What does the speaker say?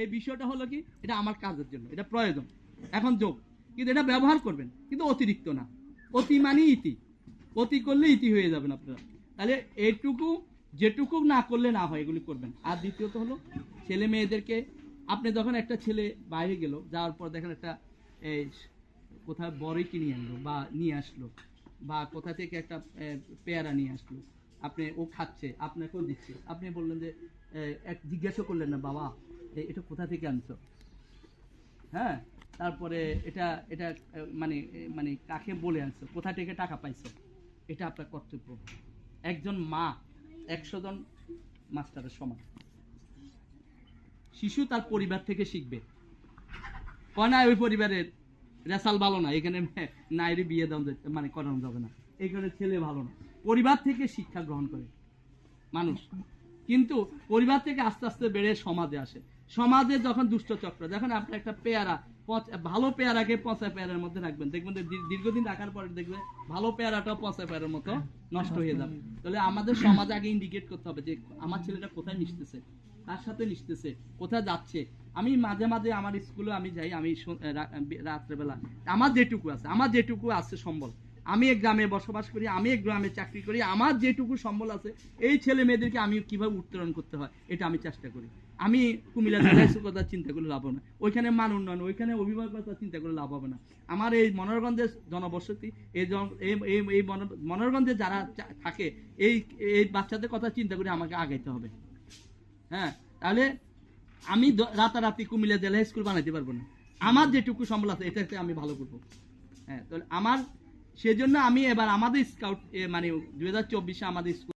এই বিষয়টা হলো কি, এটা আমার কাজের জন্য, এটা প্রয়োজন, এখন যোগ, কিন্তু এটা ব্যবহার করবেন, কিন্তু অতিরিক্ত না। অতি মানে ইতি, অতি করলে ইতি হয়ে যাবেন আপনারা। তাহলে এইটুকু যেটুকু না করলে না হয় এগুলি করবেন। আর দ্বিতীয়ত হলো ছেলে মেয়েদেরকে, আপনি যখন একটা ছেলে বাইরে গেল, যাওয়ার পর দেখেন একটা এই কোথায় বড়ই কিনে আনলো বা নিয়ে আসলো, বা কোথা থেকে একটা পেয়ারা নিয়ে আসলো, আপনি ও খাচ্ছে, আপনাকেও দিচ্ছে, আপনি বললেন যে এক জিজ্ঞাসা করলেন না, বাবা এটা কোথা থেকে আনছো, হ্যাঁ, তারপরে এটা এটা মানে মানে কাকে বলে আনছো, কোথা থেকে টাকা পাইছো, এটা আপনার কর্তব্য। একজন মা 100 জন মাস্টারের সমান। শিশু তার পরিবার থেকে শিখবে। কয় না ওই পরিবারের রেসাল ভালো না, এখানে নাইরে বিয়ে দাও মানে করানো যাবে না, এখানে ছেলে ভালো না। পরিবার থেকে শিক্ষা গ্রহণ করে মানুষ, কিন্তু পরিবার থেকে আস্তে আস্তে বেড়ে সমাজে আসে। সমাজে যখন দুষ্ট চক্র, যখন আপনি একটা পেয়ারা, ভালো পেয়ারাকে পচা পেয়ারার মধ্যে রাখবেন, দেখবেন দীর্ঘদিন রাখার পরে দেখবেন ভালো পেয়ারাটাও পচা পেয়ারার মতো নষ্ট হয়ে যাবে। তাহলে আমাদের সমাজ আগে ইন্ডিকেট করতে হবে যে আমার ছেলেটা কোথায় মিশতেছে, তার সাথে মিশতেছে, কোথায় যাচ্ছে। আমি মাঝে মাঝে আমার স্কুলে আমি যাই, আমি রাত্রেবেলা আমার যেটুকু আছে সম্বল, আমি এক গ্রামে বসবাস করি, আমি এক গ্রামে চাকরি করি, আমার যেটুকু সম্বল আছে এই ছেলে মেয়েদেরকে আমি কিভাবে উত্তরণ করতে হয় এটা আমি চেষ্টা করি। আমি কুমিল্লা জেলায় কথা চিন্তা করে লাভ হবে না, ওইখানে মান উন্নয়ন, ওইখানে অভিভাবকতা চিন্তা করে লাভ হবে না। আমার এই মনোরগঞ্জের জনবসতি, এই মনোরগঞ্জে যারা থাকে এই এই বাচ্চাদের কথা চিন্তা করে আমাকে আগাইতে হবে। হ্যাঁ, তাহলে আমি রাতারাতি কুমিল্লা জেলা স্কুল বানাইতে পারবো না, আমার যেটুকু সম্বল আছে এটাতে আমি ভালো করবো। হ্যাঁ, তাহলে আমার সেজন্য আমি এবার আমাদের স্কাউট মানে 2024 আমাদের স্কুল